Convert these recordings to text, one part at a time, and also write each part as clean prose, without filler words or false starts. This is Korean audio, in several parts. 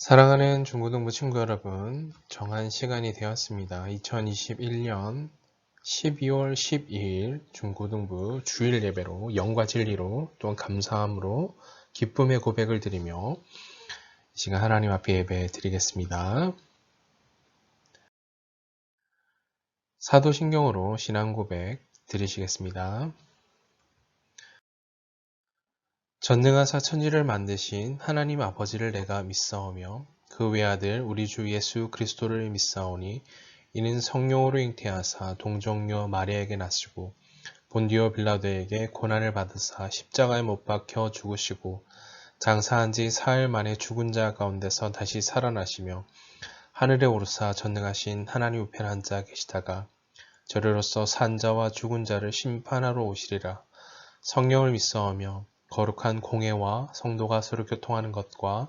사랑하는 중고등부 친구 여러분, 정한 시간이 되었습니다. 2021년 12월 12일 중고등부 주일 예배로 영과 진리로 또한 감사함으로 기쁨의 고백을 드리며 이 시간 하나님 앞에 예배 드리겠습니다. 사도신경으로 신앙 고백 드리시겠습니다. 전능하사 천지를 만드신 하나님 아버지를 내가 믿사오며 그 외아들 우리 주 예수 그리스도를 믿사오니 이는 성령으로 잉태하사 동정녀 마리아에게 나시고 본디오 빌라도에게 고난을 받으사 십자가에 못 박혀 죽으시고 장사한 지 사흘 만에 죽은 자 가운데서 다시 살아나시며 하늘에 오르사 전능하신 하나님 우편 앉아 계시다가 저리로서 산 자와 죽은 자를 심판하러 오시리라. 성령을 믿사오며 거룩한 공회와 성도가 서로 교통하는 것과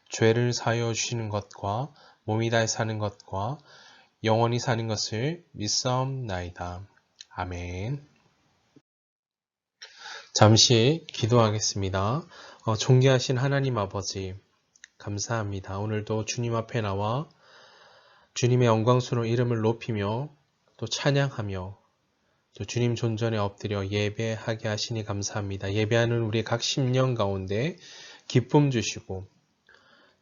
죄를 사하여 주시는 것과 몸이 다해 사는 것과 영원히 사는 것을 믿사옵나이다. 아멘. 잠시 기도하겠습니다. 존귀하신 하나님 아버지 감사합니다. 오늘도 주님 앞에 나와 주님의 영광스러운 이름을 높이며 또 찬양하며 또 주님 존전에 엎드려 예배하게 하시니 감사합니다. 예배하는 우리 각 심령 가운데 기쁨 주시고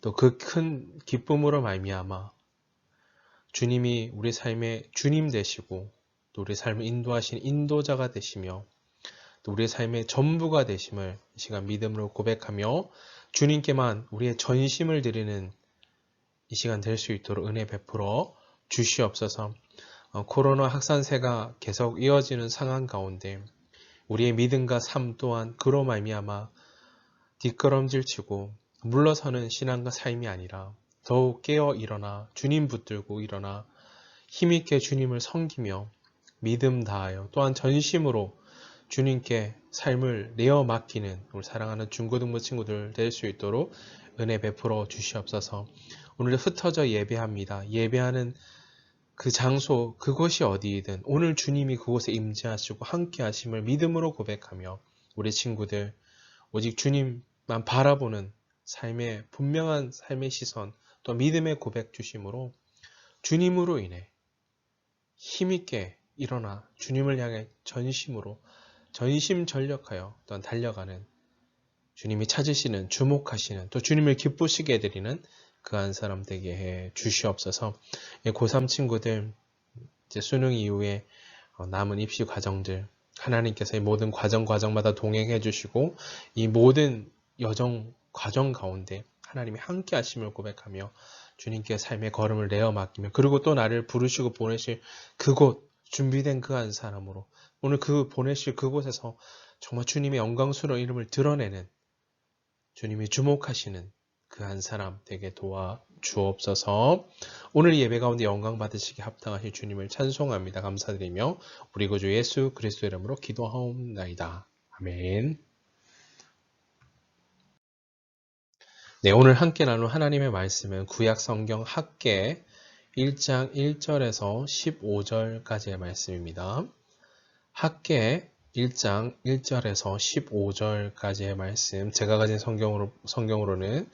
또 그 큰 기쁨으로 말미암아 주님이 우리 삶의 주님 되시고 또 우리 삶을 인도하신 인도자가 되시며 또 우리의 삶의 전부가 되심을 이 시간 믿음으로 고백하며 주님께만 우리의 전심을 드리는 이 시간 될 수 있도록 은혜 베풀어 주시옵소서. 코로나 확산세가 계속 이어지는 상황 가운데 우리의 믿음과 삶 또한 그로 말미암아 뒷걸음질치고 물러서는 신앙과 삶이 아니라 더욱 깨어 일어나 주님 붙들고 일어나 힘있게 주님을 섬기며 믿음 다하여 또한 전심으로 주님께 삶을 내어 맡기는 우리 사랑하는 중고등부 친구들 될 수 있도록 은혜 베풀어 주시옵소서. 오늘 흩어져 예배합니다. 예배하는 그 장소, 그곳이 어디이든 오늘 주님이 그곳에 임재하시고 함께 하심을 믿음으로 고백하며 우리 친구들 오직 주님만 바라보는 삶의 분명한 삶의 시선 또 믿음의 고백 주심으로 주님으로 인해 힘있게 일어나 주님을 향해 전심으로 전심전력하여 또한 달려가는 주님이 찾으시는 주목하시는 또 주님을 기쁘시게 해드리는 그 한 사람 되게 해 주시옵소서. 고3 친구들 이제 수능 이후에 남은 입시 과정들 하나님께서 이 모든 과정마다 동행해 주시고 이 모든 여정 과정 가운데 하나님이 함께 하심을 고백하며 주님께 삶의 걸음을 내어 맡기며 그리고 또 나를 부르시고 보내실 그곳 준비된 그 한 사람으로 오늘 그 보내실 그곳에서 정말 주님의 영광스러운 이름을 드러내는 주님이 주목하시는 그 한 사람 되게 도와 주옵소서. 오늘 예배 가운데 영광 받으시기 합당하신 주님을 찬송합니다. 감사드리며 우리 구주 예수 그리스도 이름으로 기도하옵나이다. 아멘. 네, 오늘 함께 나눌 하나님의 말씀은 구약 성경 학개 1장 1절에서 15절까지의 말씀입니다. 학개 1장 1절에서 15절까지의 말씀, 제가 가진 성경으로는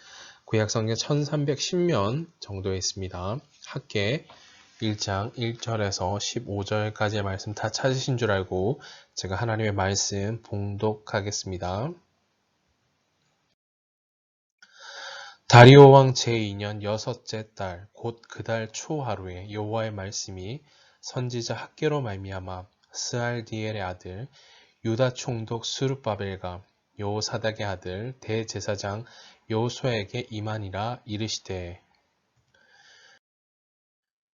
구약성경 1310면 정도에 있습니다. 학개 1장 1절에서 15절까지의 말씀 다 찾으신 줄 알고 제가 하나님의 말씀 봉독하겠습니다. 다리오 왕 제2년 여섯째 달 곧 그 달 초하루에 여호와의 말씀이 선지자 학개로 말미암아 스알디엘의 아들 유다 총독 스룹바벨과 여호사닥의 아들 대제사장 여호수아에게 임하니라. 이르시되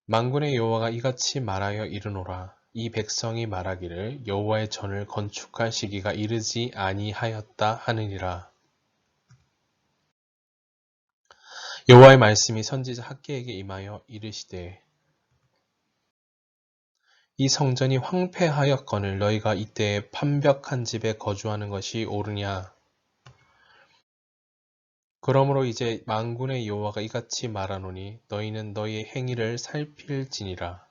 만군의 여호와가 이같이 말하여 이르노라. 이 백성이 말하기를 여호와의 전을 건축할 시기가 이르지 아니하였다 하느니라. 여호와의 말씀이 선지자 학개에게 임하여 이르시되 이 성전이 황폐하였거늘 너희가 이때에 판벽한 집에 거주하는 것이 옳으냐. 그러므로 이제 만군의 여호와가 이같이 말하노니 너희는 너희의 행위를 살필지니라.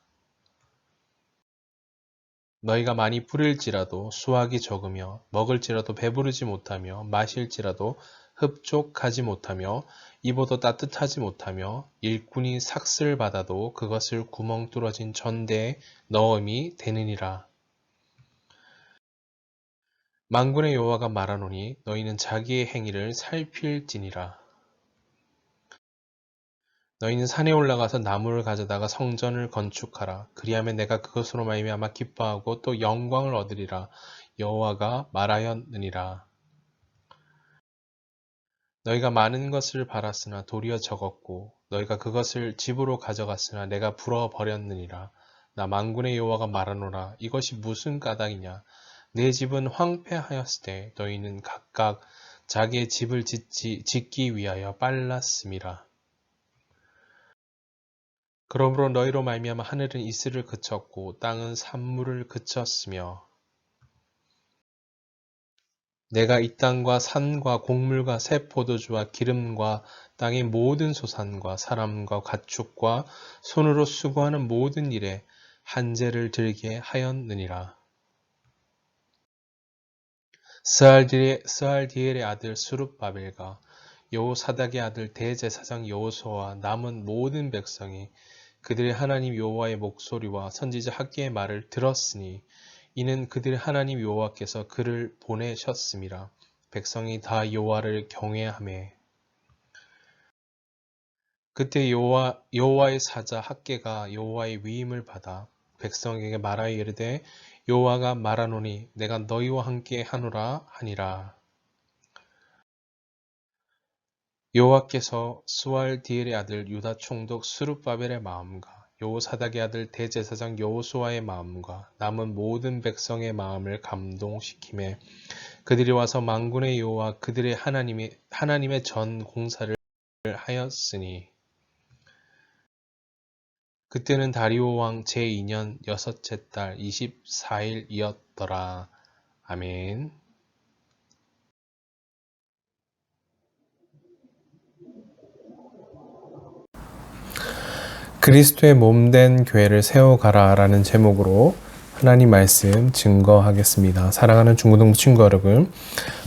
너희가 많이 부릴지라도 수확이 적으며 먹을지라도 배부르지 못하며 마실지라도 흡족하지 못하며 입어도 따뜻하지 못하며 일꾼이 삭슬 받아도 그것을 구멍 뚫어진 전대에 넣음이 되느니라. 만군의 여호와가 말하노니 너희는 자기의 행위를 살필지니라. 너희는 산에 올라가서 나무를 가져다가 성전을 건축하라. 그리하면 내가 그것으로 말미암아 기뻐하고 또 영광을 얻으리라. 여호와가 말하였느니라. 너희가 많은 것을 바랐으나 도리어 적었고 너희가 그것을 집으로 가져갔으나 내가 불어버렸느니라. 나 만군의 여호와가 말하노라. 이것이 무슨 까닭이냐. 내 집은 황폐하였을 때 너희는 각각 자기의 집을 짓기 위하여 빨랐음이라. 그러므로 너희로 말미암아 하늘은 이슬을 그쳤고 땅은 산물을 그쳤으며 내가 이 땅과 산과 곡물과 새 포도주와 기름과 땅의 모든 소산과 사람과 가축과 손으로 수고하는 모든 일에 한재를 들게 하였느니라. 스알디엘의 아들 스룹바벨과 여호사닥의 아들 대제사장 여호수아와 남은 모든 백성이 그들의 하나님 여호와의 목소리와 선지자 학개의 말을 들었으니 이는 그들의 하나님 여호와께서 그를 보내셨음이라. 백성이 다 여호와를 경외하매 그때 여호와의 사자 학개가 여호와의 위임을 받아 백성에게 말하여 이르되 여호와가 말하노니 내가 너희와 함께 하노라 하니라. 여호와께서 스왈디엘의 아들 유다 총독 스룹바벨의 마음과 여호사닥의 아들 대제사장 여호수아의 마음과 남은 모든 백성의 마음을 감동시키매 그들이 와서 만군의 여호와 그들의 하나님의 전 공사를 하였으니 그때는 다리오 왕 제2년 여섯째 달 24일이었더라. 아멘. 그리스도의 몸된 교회를 세워가라 라는 제목으로 하나님 말씀 증거하겠습니다. 사랑하는 중고등부 친구 여러분,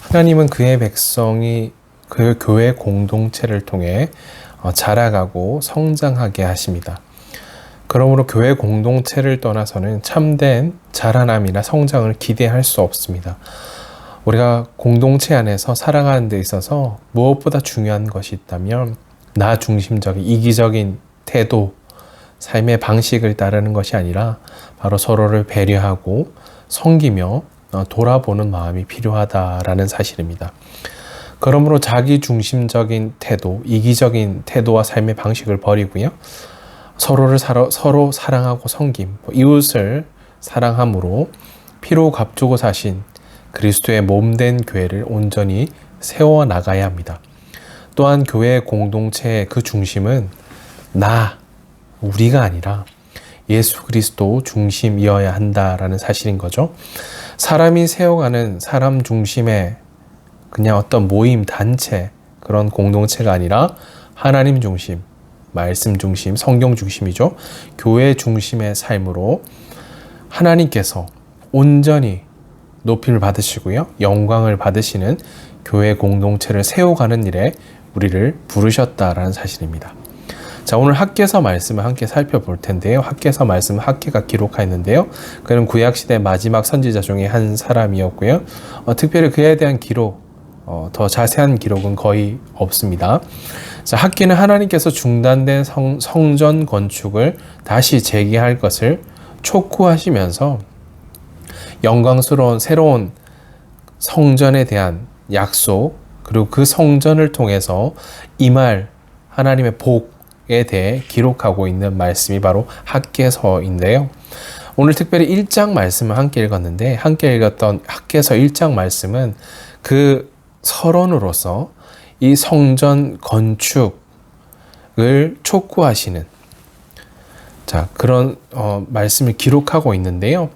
하나님은 그의 백성이 그 교회 공동체를 통해 자라가고 성장하게 하십니다. 그러므로 교회 공동체를 떠나서는 참된 자라남이나 성장을 기대할 수 없습니다. 우리가 공동체 안에서 살아가는 데 있어서 무엇보다 중요한 것이 있다면 나 중심적인 이기적인 태도, 삶의 방식을 따르는 것이 아니라 바로 서로를 배려하고 섬기며 돌아보는 마음이 필요하다라는 사실입니다. 그러므로 자기 중심적인 태도, 이기적인 태도와 삶의 방식을 버리고요. 서로 사랑하고 섬김, 이웃을 사랑함으로 피로 값주고 사신 그리스도의 몸된 교회를 온전히 세워나가야 합니다. 또한 교회 공동체의 그 중심은 우리가 아니라 예수 그리스도 중심이어야 한다라는 사실인 거죠. 사람이 세워가는 사람 중심의 그냥 어떤 모임, 단체, 그런 공동체가 아니라 하나님 중심, 말씀 중심, 성경 중심이죠. 교회 중심의 삶으로 하나님께서 온전히 높임을 받으시고요. 영광을 받으시는 교회 공동체를 세워가는 일에 우리를 부르셨다라는 사실입니다. 자, 오늘 학개서 말씀을 함께 살펴볼 텐데요. 학개서 말씀은 학개가 기록하였는데요. 그는 구약시대 마지막 선지자 중에 한 사람이었고요. 특별히 그에 대한 기록, 더 자세한 기록은 거의 없습니다. 자, 학개는 하나님께서 중단된 성전 건축을 다시 재개할 것을 촉구하시면서 영광스러운 새로운 성전에 대한 약속, 그리고 그 성전을 통해서 임할 하나님의 복에 대해 기록하고 있는 말씀이 바로 학개서인데요. 오늘 특별히 1장 말씀을 함께 읽었는데, 함께 읽었던 학개서 1장 말씀은 그 서론으로서 이 성전 건축을 촉구하시는 그런 말씀을 기록하고 있는데요.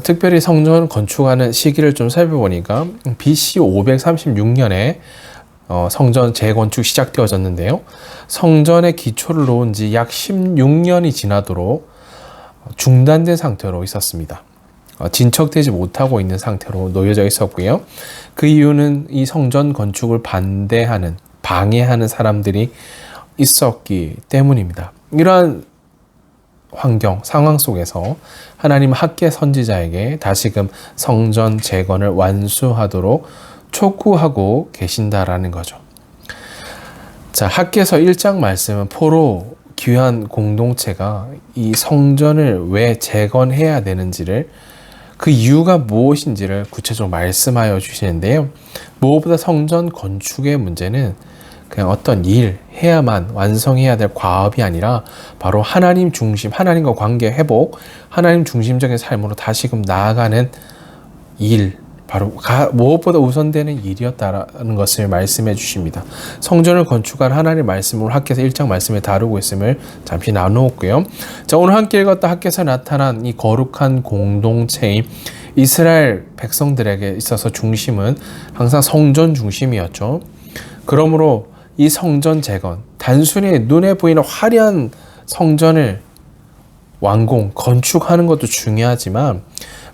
특별히 성전 건축하는 시기를 좀 살펴보니까 BC 536년에 성전 재건축 시작되어졌는데요. 성전의 기초를 놓은 지 약 16년이 지나도록 중단된 상태로 있었습니다. 진척되지 못하고 있는 상태로 놓여져 있었고요. 그 이유는 이 성전 건축을 반대하는, 방해하는 사람들이 있었기 때문입니다. 이러한 환경, 상황 속에서 하나님은 학개 선지자에게 다시금 성전 재건을 완수하도록 촉구하고 계신다라는 거죠. 자, 학개서 1장 말씀은 포로 귀한 공동체가 이 성전을 왜 재건해야 되는지를, 그 이유가 무엇인지를 구체적으로 말씀하여 주시는데요. 무엇보다 성전 건축의 문제는 그냥 어떤 일, 해야만 완성해야 될 과업이 아니라 바로 하나님 중심, 하나님과 관계 회복, 하나님 중심적인 삶으로 다시금 나아가는 일, 바로 무엇보다 우선되는 일이었다는 것을 말씀해 주십니다. 성전을 건축한 하나님의 말씀을 학개서 1장 말씀에 다루고 있음을 잠시 나누었고요. 자, 오늘 함께 읽었던 학개서 나타난 이 거룩한 공동체인 이스라엘 백성들에게 있어서 중심은 항상 성전 중심이었죠. 그러므로 이 성전 재건, 단순히 눈에 보이는 화려한 성전을 건축하는 것도 중요하지만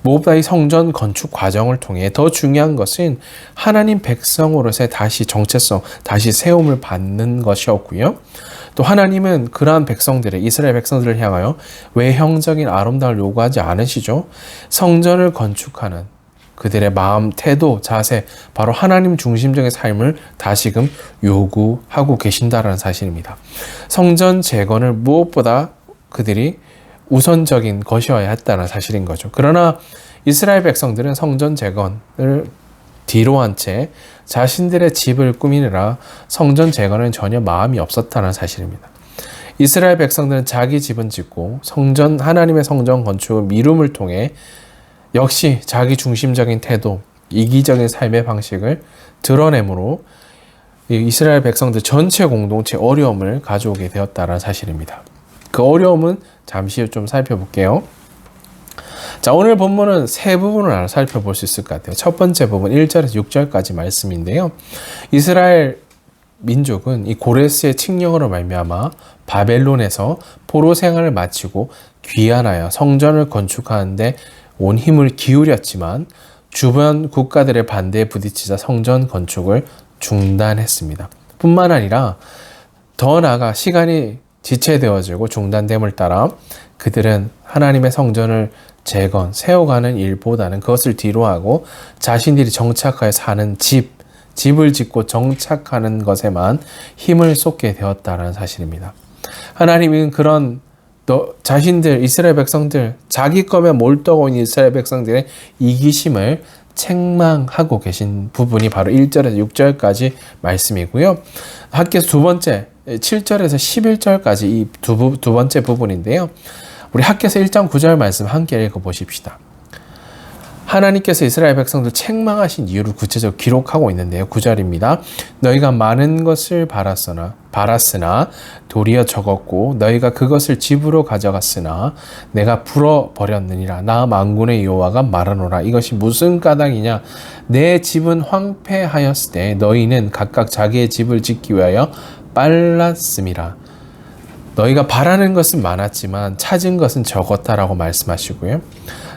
무엇보다 이 성전 건축 과정을 통해 더 중요한 것은 하나님 백성으로서의 다시 정체성, 다시 세움을 받는 것이었고요. 또 하나님은 그러한 백성들의, 이스라엘 백성들을 향하여 외형적인 아름다움을 요구하지 않으시죠. 성전을 건축하는 그들의 마음, 태도, 자세, 바로 하나님 중심적인 삶을 다시금 요구하고 계신다라는 사실입니다. 성전 재건을 무엇보다 그들이 우선적인 것이어야 했다는 사실인 거죠. 그러나 이스라엘 백성들은 성전 재건을 뒤로 한 채 자신들의 집을 꾸미느라 성전 재건은 전혀 마음이 없었다는 사실입니다. 이스라엘 백성들은 자기 집은 짓고 하나님의 성전 건축을 미룸을 통해 역시 자기 중심적인 태도, 이기적인 삶의 방식을 드러내므로 이스라엘 백성들 전체 공동체 어려움을 가져오게 되었다는 사실입니다. 그 어려움은 잠시 좀 살펴볼게요. 자, 오늘 본문은 세 부분을 살펴볼 수 있을 것 같아요. 첫 번째 부분 1절에서 6절까지 말씀인데요. 이스라엘 민족은 이 고레스의 칙령으로 말미암아 바벨론에서 포로 생활을 마치고 귀환하여 성전을 건축하는데 온 힘을 기울였지만 주변 국가들의 반대에 부딪히자 성전 건축을 중단했습니다. 뿐만 아니라 더 나아가 시간이 지체되어지고 중단됨을 따라 그들은 하나님의 성전을 세워가는 일보다는 그것을 뒤로하고 자신들이 정착하여 사는 집을 짓고 정착하는 것에만 힘을 쏟게 되었다는 사실입니다. 하나님은 그런 자신들, 이스라엘 백성들, 자기 것에 몰두하고 있는 이스라엘 백성들의 이기심을 책망하고 계신 부분이 바로 1절에서 6절까지 말씀이고요. 학개서 두 번째 7절에서 11절까지 이 두 번째 부분인데요. 우리 학개서 1장 9절 말씀 함께 읽어보십시다. 하나님께서 이스라엘 백성들 책망하신 이유를 구체적으로 기록하고 있는데요. 9절입니다. 너희가 많은 것을 바랐으나 도리어 적었고 너희가 그것을 집으로 가져갔으나 내가 풀어버렸느니라. 나 만군의 여호와가 말하노라. 이것이 무슨 까닭이냐. 내 집은 황폐하였을 때 너희는 각각 자기의 집을 짓기 위하여 빨랐음이라. 너희가 바라는 것은 많았지만 찾은 것은 적었다라고 말씀하시고요.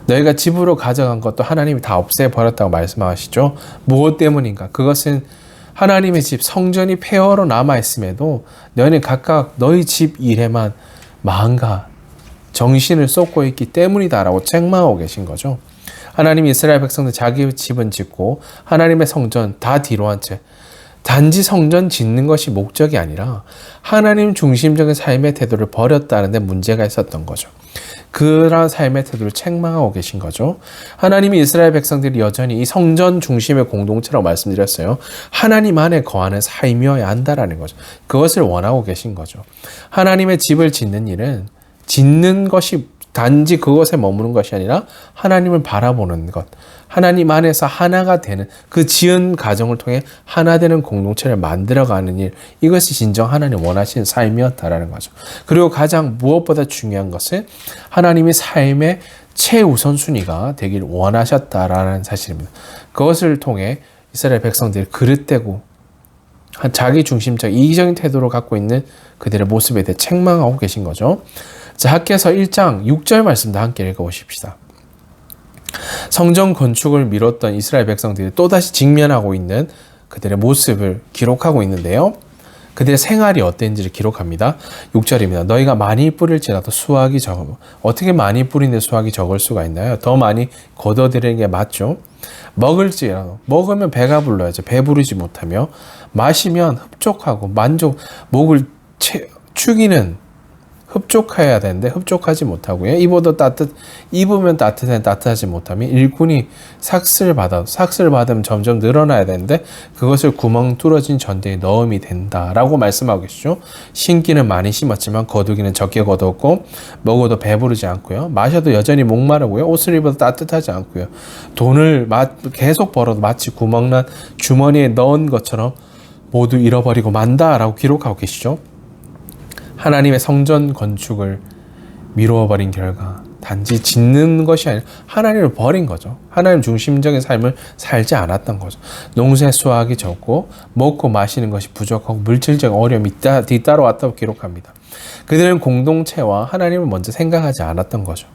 너희가 집으로 가져간 것도 하나님이 다 없애버렸다고 말씀하시죠. 무엇 때문인가? 그것은 하나님의 집, 성전이 폐허로 남아있음에도 너희는 각각 너희 집 일에만 마음과 정신을 쏟고 있기 때문이다라고 책망하고 계신 거죠. 하나님이 이스라엘 백성들 자기 집은 짓고 하나님의 성전 다 뒤로 한 채 단지 성전 짓는 것이 목적이 아니라 하나님 중심적인 삶의 태도를 버렸다는 데 문제가 있었던 거죠. 그러한 삶의 태도를 책망하고 계신 거죠. 하나님이 이스라엘 백성들이 여전히 이 성전 중심의 공동체라고 말씀드렸어요. 하나님 안에 거하는 삶이어야 한다라는 거죠. 그것을 원하고 계신 거죠. 하나님의 집을 짓는 일은 짓는 것이 단지 그것에 머무는 것이 아니라 하나님을 바라보는 것, 하나님 안에서 하나가 되는 그 지은 가정을 통해 하나 되는 공동체를 만들어가는 일, 이것이 진정 하나님 원하시는 삶이었다라는 거죠. 그리고 가장 무엇보다 중요한 것은 하나님의 삶의 최우선순위가 되길 원하셨다라는 사실입니다. 그것을 통해 이스라엘 백성들이 그릇되고 자기 중심적 이기적인 태도를 갖고 있는 그들의 모습에 대해 책망하고 계신 거죠. 자, 학개서 1장 6절 말씀도 함께 읽어보십시다. 성전 건축을 미뤘던 이스라엘 백성들이 또다시 직면하고 있는 그들의 모습을 기록하고 있는데요. 그들의 생활이 어땠는지를 기록합니다. 6절입니다. 너희가 많이 뿌릴지라도 수확이 적어. 어떻게 많이 뿌리는데 수확이 적을 수가 있나요? 더 많이 거둬들이는 게 맞죠. 먹을지라도, 먹으면 배가 불러야죠. 배부르지 못하며, 마시면 흡족하고 목을 축이는 흡족해야 되는데 흡족하지 못하고요. 입으면 따뜻하지 못하며, 일꾼이 삭슬 받으면 점점 늘어나야 되는데 그것을 구멍 뚫어진 전대에 넣음이 된다라고 말씀하고 계시죠. 심기는 많이 심었지만 거두기는 적게 거두었고, 먹어도 배부르지 않고요. 마셔도 여전히 목마르고요. 옷을 입어도 따뜻하지 않고요. 돈을 계속 벌어도 마치 구멍난 주머니에 넣은 것처럼 모두 잃어버리고 만다라고 기록하고 계시죠. 하나님의 성전 건축을 미루어버린 결과 단지 짓는 것이 아니라 하나님을 버린 거죠. 하나님 중심적인 삶을 살지 않았던 거죠. 농사의 수확이 적고 먹고 마시는 것이 부족하고 물질적 어려움이 뒤따라왔다고 기록합니다. 그들은 공동체와 하나님을 먼저 생각하지 않았던 거죠.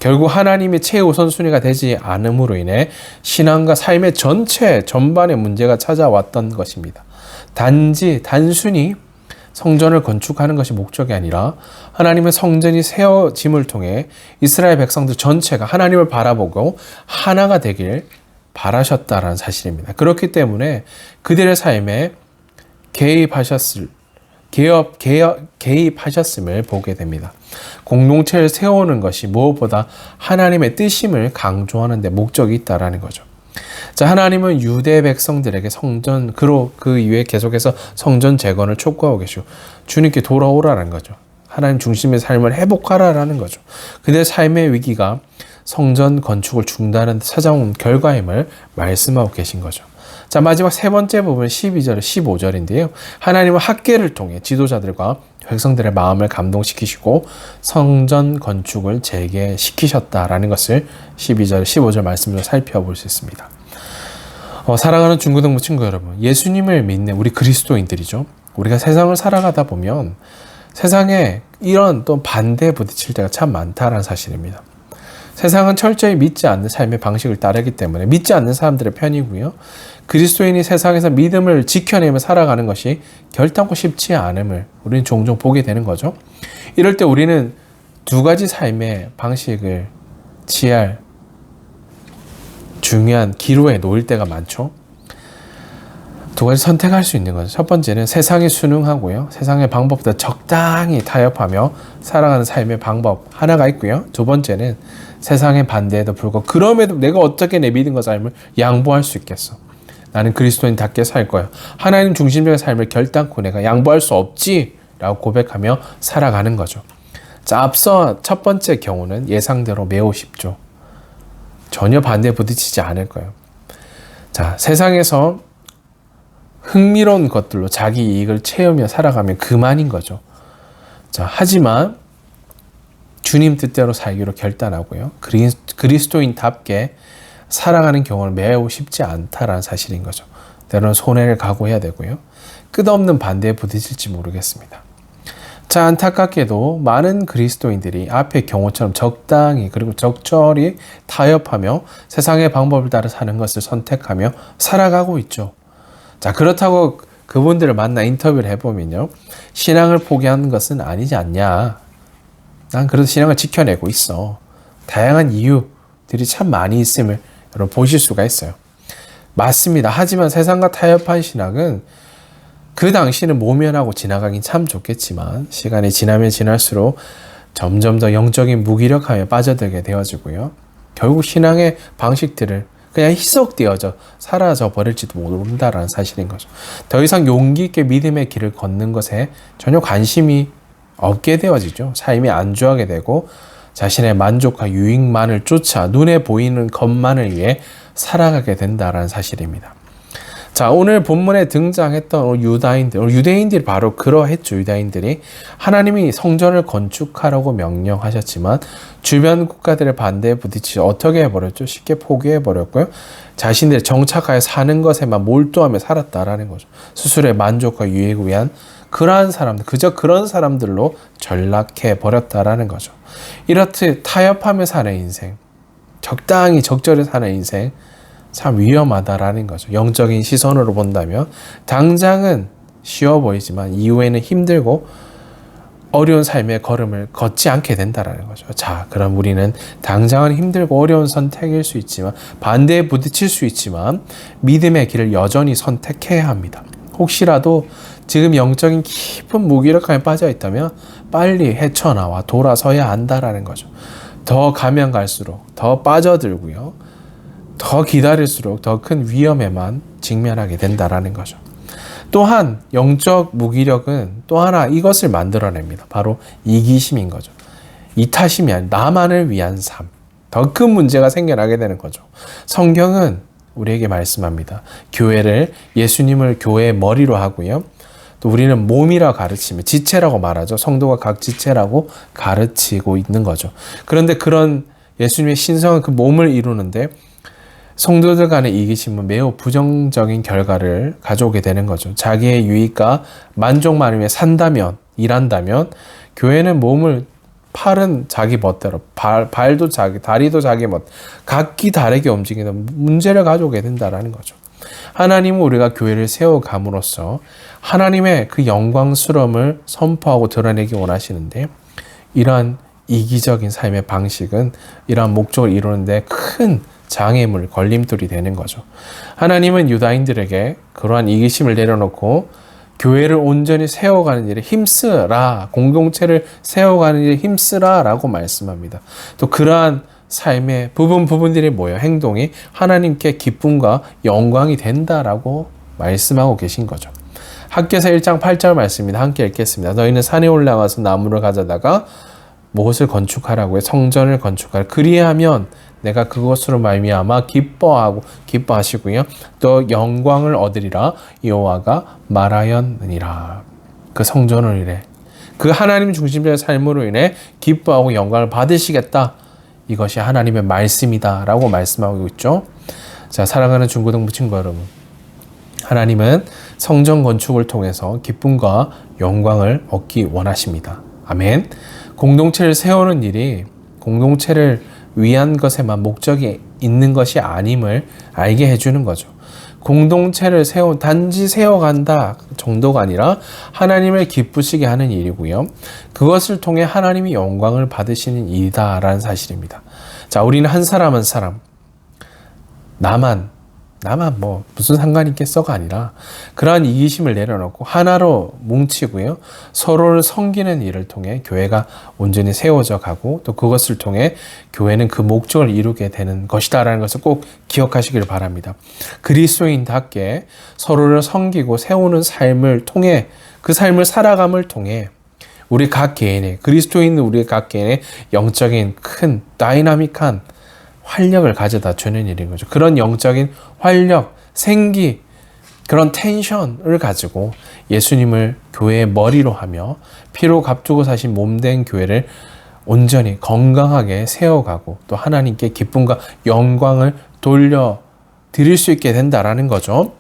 결국 하나님이 최우선순위가 되지 않음으로 인해 신앙과 삶의 전반의 문제가 찾아왔던 것입니다. 단순히 성전을 건축하는 것이 목적이 아니라 하나님의 성전이 세워짐을 통해 이스라엘 백성들 전체가 하나님을 바라보고 하나가 되길 바라셨다라는 사실입니다. 그렇기 때문에 그들의 삶에 개입하셨음을 보게 됩니다. 공동체를 세우는 것이 무엇보다 하나님의 뜻임을 강조하는 데 목적이 있다라는 거죠. 자, 하나님은 유대 백성들에게 그 이후에 계속해서 성전 재건을 촉구하고 계시고 주님께 돌아오라는 거죠. 하나님 중심의 삶을 회복하라라는 거죠. 그들의 삶의 위기가 성전 건축을 중단하는 데 찾아온 결과임을 말씀하고 계신 거죠. 자, 마지막 세 번째 부분 12절, 15절인데요. 하나님은 학계를 통해 지도자들과 백성들의 마음을 감동시키시고 성전 건축을 재개시키셨다라는 것을 12절, 15절 말씀으로 살펴볼 수 있습니다. 사랑하는 중고등부 친구 여러분, 예수님을 믿는 우리 그리스도인들이죠. 우리가 세상을 살아가다 보면 세상에 이런 또 반대에 부딪힐 때가 참 많다라는 사실입니다. 세상은 철저히 믿지 않는 삶의 방식을 따르기 때문에 믿지 않는 사람들의 편이고요. 그리스도인이 세상에서 믿음을 지켜내며 살아가는 것이 결단코 쉽지 않음을 우리는 종종 보게 되는 거죠. 이럴 때 우리는 두 가지 삶의 방식을 취할 중요한 기로에 놓일 때가 많죠. 두 가지 선택할 수 있는 거죠. 첫 번째는 세상에 순응하고요. 세상의 방법보다 적당히 타협하며 살아가는 삶의 방법 하나가 있고요. 두 번째는 세상의 반대에도 불구하고 그럼에도 내가 어떻게 내 믿음과 삶을 양보할 수 있겠어. 나는 그리스도인답게 살 거야. 하나님 중심적인 삶을 결단코 내가 양보할 수 없지 라고 고백하며 살아가는 거죠. 자, 앞서 첫 번째 경우는 예상대로 매우 쉽죠. 전혀 반대에 부딪히지 않을 거예요. 자, 세상에서 흥미로운 것들로 자기 이익을 채우며 살아가면 그만인 거죠. 자, 하지만 주님 뜻대로 살기로 결단하고요. 그리스도인답게 살아가는 경우는 매우 쉽지 않다라는 사실인 거죠. 때로는 손해를 각오해야 되고요. 끝없는 반대에 부딪힐지 모르겠습니다. 자, 안타깝게도 많은 그리스도인들이 앞의 경우처럼 적당히 그리고 적절히 타협하며 세상의 방법을 따라 사는 것을 선택하며 살아가고 있죠. 자, 그렇다고 그분들을 만나 인터뷰를 해보면요. 신앙을 포기하는 것은 아니지 않냐. 난 그래도 신앙을 지켜내고 있어. 다양한 이유들이 참 많이 있음을 여러분 보실 수가 있어요. 맞습니다. 하지만 세상과 타협한 신앙은 그 당시는 모면하고 지나가긴 참 좋겠지만 시간이 지나면 지날수록 점점 더 영적인 무기력함에 빠져들게 되어지고요. 결국 신앙의 방식들을 그냥 희석되어져 사라져 버릴지도 모른다라는 사실인 거죠. 더 이상 용기 있게 믿음의 길을 걷는 것에 전혀 관심이 없게 되어지죠. 삶이 안주하게 되고 자신의 만족과 유익만을 쫓아 눈에 보이는 것만을 위해 살아가게 된다라는 사실입니다. 자, 오늘 본문에 등장했던 유대인들이 바로 그러했죠. 유대인들이 하나님이 성전을 건축하라고 명령하셨지만 주변 국가들의 반대에 부딪히지 어떻게 해버렸죠? 쉽게 포기해버렸고요. 자신들이 정착하여 사는 것에만 몰두하며 살았다라는 거죠. 스스로의 만족과 유익을 위한 그러한 사람들, 그저 그런 사람들로 전락해버렸다라는 거죠. 이렇듯 타협하며 사는 인생, 적당히 적절히 사는 인생 참 위험하다라는 거죠. 영적인 시선으로 본다면 당장은 쉬워 보이지만 이후에는 힘들고 어려운 삶의 걸음을 걷지 않게 된다라는 거죠. 자, 그럼 우리는 당장은 힘들고 어려운 선택일 수 있지만 반대에 부딪힐 수 있지만 믿음의 길을 여전히 선택해야 합니다. 혹시라도 지금 영적인 깊은 무기력함에 빠져 있다면 빨리 헤쳐나와 돌아서야 한다라는 거죠. 더 가면 갈수록 더 빠져들고요. 더 기다릴수록 더 큰 위험에만 직면하게 된다라는 거죠. 또한 영적 무기력은 또 하나 이것을 만들어냅니다. 바로 이기심인 거죠. 이타심이 아닌 나만을 위한 삶. 더 큰 문제가 생겨나게 되는 거죠. 성경은 우리에게 말씀합니다. 교회를 예수님을 교회의 머리로 하고요. 또 우리는 몸이라 가르치며 지체라고 말하죠. 성도가 각 지체라고 가르치고 있는 거죠. 그런데 그런 예수님의 신성한 그 몸을 이루는데 성도들 간의 이기심은 매우 부정적인 결과를 가져오게 되는 거죠. 자기의 유익과 만족만을 위해 산다면, 일한다면 교회는 몸을 팔은 자기 멋대로, 발도 자기, 다리도 자기 멋, 각기 다르게 움직이는 문제를 가져오게 된다는 거죠. 하나님은 우리가 교회를 세워감으로써 하나님의 그 영광스러움을 선포하고 드러내기 원하시는데 이러한 이기적인 삶의 방식은 이러한 목적을 이루는데 큰 장애물, 걸림돌이 되는 거죠. 하나님은 유다인들에게 그러한 이기심을 내려놓고 교회를 온전히 세워가는 일에 힘쓰라, 공동체를 세워가는 일에 힘쓰라 라고 말씀합니다. 또 그러한 삶의 부분들이 뭐예요? 행동이 하나님께 기쁨과 영광이 된다라고 말씀하고 계신 거죠. 학개서 1장 8절 말씀입니다. 함께 읽겠습니다. 너희는 산에 올라가서 나무를 가져다가 무엇을 건축하라고 해? 성전을 건축하라. 그리하면 내가 그것으로 말미암아 기뻐하시고요. 또 영광을 얻으리라 여호와가 말하였느니라. 그 성전을 인해 그 하나님 중심적인 삶으로 인해 기뻐하고 영광을 받으시겠다. 이것이 하나님의 말씀이다 라고 말씀하고 있죠. 자, 사랑하는 중고등부 친구 여러분, 하나님은 성전 건축을 통해서 기쁨과 영광을 얻기 원하십니다. 아멘. 공동체를 세우는 일이 공동체를 위한 것에만 목적이 있는 것이 아님을 알게 해주는 거죠. 공동체를 단지 세워간다 정도가 아니라 하나님을 기쁘시게 하는 일이고요. 그것을 통해 하나님이 영광을 받으시는 일이다라는 사실입니다. 자, 우리는 한 사람 한 사람, 나만 뭐 무슨 상관이 있겠어가 아니라 그러한 이기심을 내려놓고 하나로 뭉치고요. 서로를 섬기는 일을 통해 교회가 온전히 세워져 가고 또 그것을 통해 교회는 그 목적을 이루게 되는 것이다라는 것을 꼭 기억하시길 바랍니다. 그리스도인답게 서로를 섬기고 세우는 삶을 통해 그 삶을 살아감을 통해 우리 각 개인의 그리스도인 우리 각 개인의 영적인 큰 다이나믹한 활력을 가져다 주는 일인 거죠. 그런 영적인 활력, 생기, 그런 텐션을 가지고 예수님을 교회의 머리로 하며 피로 값주고 사신 몸된 교회를 온전히 건강하게 세워가고 또 하나님께 기쁨과 영광을 돌려드릴 수 있게 된다라는 거죠.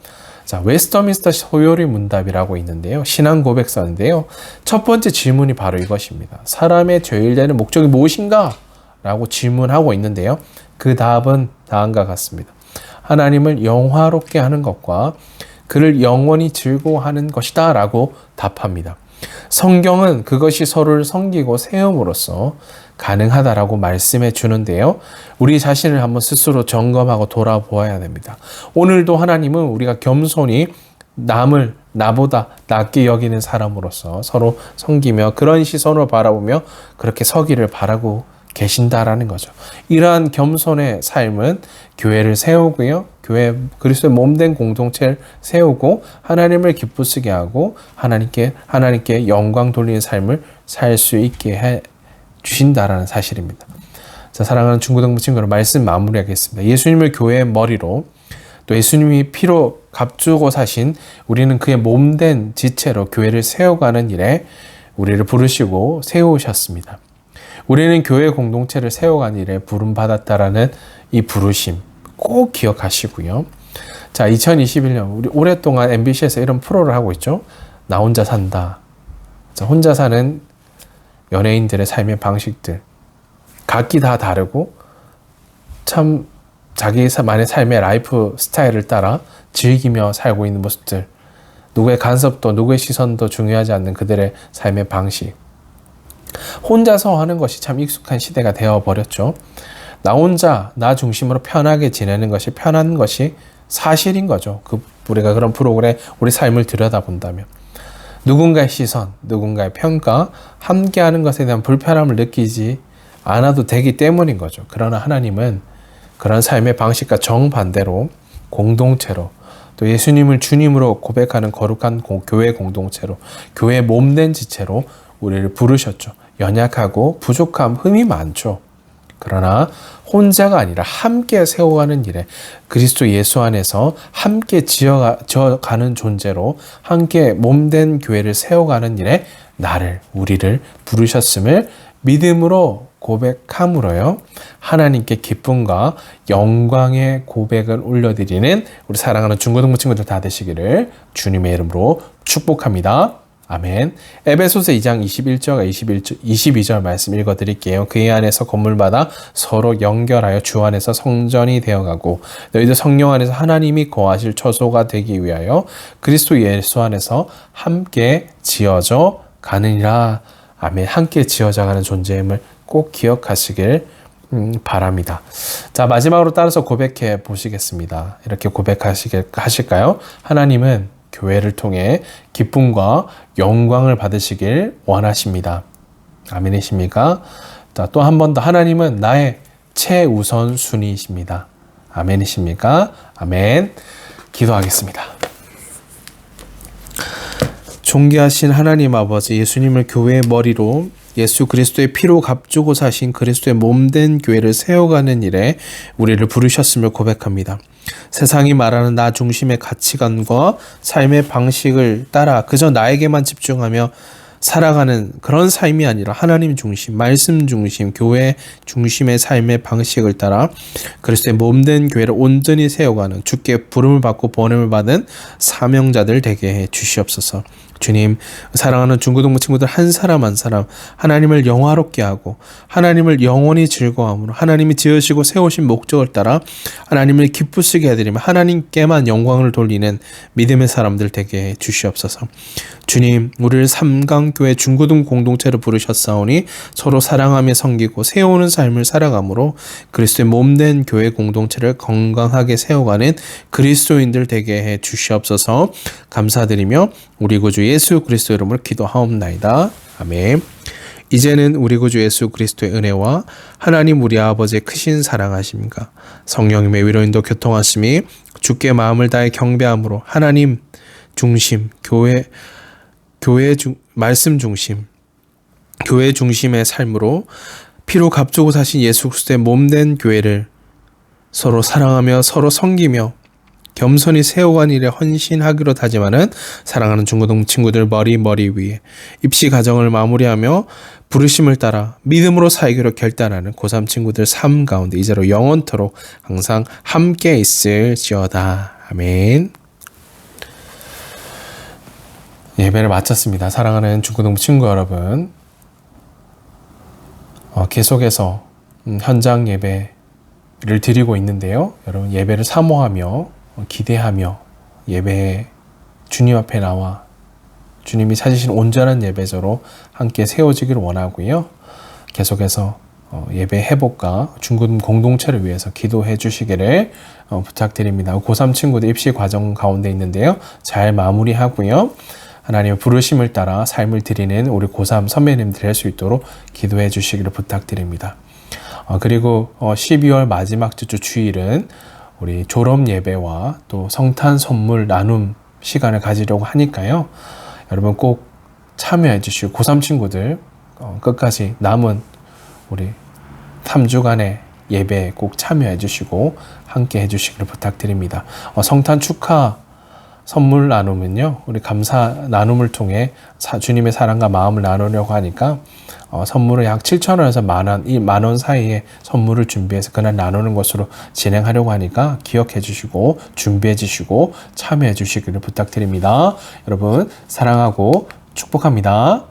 자, 웨스터민스터 소요리 문답이라고 있는데요. 신앙 고백서인데요. 첫 번째 질문이 바로 이것입니다. 사람의 죄일되는 목적이 무엇인가? 라고 질문하고 있는데요. 그 답은 다음과 같습니다. 하나님을 영화롭게 하는 것과 그를 영원히 즐거워하는 것이다 라고 답합니다. 성경은 그것이 서로를 섬기고 세움으로써 가능하다라고 말씀해 주는데요. 우리 자신을 한번 스스로 점검하고 돌아보아야 됩니다. 오늘도 하나님은 우리가 겸손히 남을 나보다 낮게 여기는 사람으로서 서로 섬기며 그런 시선으로 바라보며 그렇게 서기를 바라고 계신다라는 거죠. 이러한 겸손의 삶은 교회를 세우고요. 교회 그리스도의 몸된 공동체를 세우고 하나님을 기쁘시게 하고 하나님께 영광 돌리는 삶을 살 수 있게 해 주신다라는 사실입니다. 자, 사랑하는 중고등부 친구들 말씀 마무리하겠습니다. 예수님을 교회의 머리로 또 예수님이 피로 값주고 사신 우리는 그의 몸된 지체로 교회를 세워가는 일에 우리를 부르시고 세우셨습니다. 우리는 교회 공동체를 세워가는 일에 부름받았다라는 이 부르심 꼭 기억하시고요. 자, 2021년 우리 오랫동안 MBC에서 이런 프로를 하고 있죠. 나 혼자 산다. 자, 혼자 사는 연예인들의 삶의 방식들 각기 다 다르고 참 자기만의 삶의 라이프 스타일을 따라 즐기며 살고 있는 모습들, 누구의 간섭도 누구의 시선도 중요하지 않는 그들의 삶의 방식, 혼자서 하는 것이 참 익숙한 시대가 되어버렸죠. 나 혼자 나 중심으로 편하게 지내는 것이 편한 것이 사실인 거죠. 우리가 그런 프로그램에 우리 삶을 들여다본다면 누군가의 시선, 누군가의 평가, 함께하는 것에 대한 불편함을 느끼지 않아도 되기 때문인 거죠. 그러나 하나님은 그런 삶의 방식과 정반대로 공동체로, 또 예수님을 주님으로 고백하는 거룩한 교회 공동체로, 교회 몸된 지체로 우리를 부르셨죠. 연약하고 부족함, 흠이 많죠. 그러나 혼자가 아니라 함께 세워가는 일에, 그리스도 예수 안에서 함께 지어가는 존재로 함께 몸된 교회를 세워가는 일에 우리를 부르셨음을 믿음으로 고백함으로요, 하나님께 기쁨과 영광의 고백을 올려드리는 우리 사랑하는 중고등부 친구들 다 되시기를 주님의 이름으로 축복합니다. 아멘. 에베소서 2장 21절과 22절 말씀 읽어드릴게요. 그의 안에서 건물마다 서로 연결하여 주 안에서 성전이 되어가고 너희들 성령 안에서 하나님이 거하실 처소가 되기 위하여 그리스도 예수 안에서 함께 지어져 가느니라. 아멘. 함께 지어져 가는 존재임을 꼭 기억하시길 바랍니다. 자, 마지막으로 따라서 고백해 보시겠습니다. 이렇게 고백하실까요? 하나님은 교회를 통해 기쁨과 영광을 받으시길 원하십니다. 아멘이십니까? 자, 또 한 번 더, 하나님은 나의 최우선 순위이십니다. 아멘이십니까? 아멘. 기도하겠습니다. 존귀하신 하나님 아버지, 예수님을 교회의 머리로 예수 그리스도의 피로 값주고 사신 그리스도의 몸된 교회를 세워가는 일에 우리를 부르셨음을 고백합니다. 세상이 말하는 나 중심의 가치관과 삶의 방식을 따라 그저 나에게만 집중하며 살아가는 그런 삶이 아니라 하나님 중심, 말씀 중심, 교회 중심의 삶의 방식을 따라 그리스도의 몸된 교회를 온전히 세워가는, 주께 부름을 받고 보냄을 받은 사명자들 되게 해 주시옵소서. 주님, 사랑하는 중고등부 친구들 한 사람 한 사람 하나님을 영화롭게 하고 하나님을 영원히 즐거워함으로 하나님이 지으시고 세우신 목적을 따라 하나님을 기쁘시게 해드리며 하나님께만 영광을 돌리는 믿음의 사람들 되게 해 주시옵소서. 주님, 우리를 삼강교회 중고등 공동체로 부르셨사오니 서로 사랑하며 섬기고 세우는 삶을 살아가므로 그리스도의 몸된 교회 공동체를 건강하게 세워가는 그리스도인들 되게 해 주시옵소서. 감사드리며 우리 구주 예수 그리스도 이름으로 기도하옵나이다. 아멘. 이제는 우리 구주 예수 그리스도의 은혜와 하나님 우리 아버지의 크신 사랑하심과 성령님의 위로인도 교통하심이 주께 마음을 다해 경배함으로 하나님 중심, 말씀 중심, 교회 중심의 삶으로 피로 값주고 사신 예수 그리스도의 몸된 교회를 서로 사랑하며 서로 섬기며 겸손히 세워간 일에 헌신하기로 다짐하는 사랑하는 중고등 친구들 머리 위에 입시 과정을 마무리하며 부르심을 따라 믿음으로 살기로 결단하는 고3 친구들 삶 가운데 이제로 영원토록 항상 함께 있을지어다. 아멘. 예배를 마쳤습니다. 사랑하는 중고등부 친구 여러분, 계속해서 현장 예배를 드리고 있는데요. 여러분 예배를 사모하며 기대하며 예배에 주님 앞에 나와 주님이 찾으신 온전한 예배자로 함께 세워지기를 원하고요. 계속해서 예배 회복과 중고등 공동체를 위해서 기도해 주시기를 부탁드립니다. 고3 친구들 입시 과정 가운데 있는데요. 잘 마무리하고요. 하나님의 부르심을 따라 삶을 드리는 우리 고3 선배님들 될 수 있도록 기도해 주시기를 부탁드립니다. 그리고 12월 마지막 주 주일은 우리 졸업 예배와 또 성탄 선물 나눔 시간을 가지려고 하니까요. 여러분 꼭 참여해 주시고 고3 친구들 끝까지 남은 우리 3주간의 예배에 꼭 참여해 주시고 함께 해 주시기를 부탁드립니다. 성탄 축하 선물 나눔은요, 우리 감사 나눔을 통해 주님의 사랑과 마음을 나누려고 하니까 선물을 약 7,000원에서 만 원 사이에 선물을 준비해서 그날 나누는 것으로 진행하려고 하니까 기억해 주시고 준비해 주시고 참여해 주시기를 부탁드립니다. 여러분 사랑하고 축복합니다.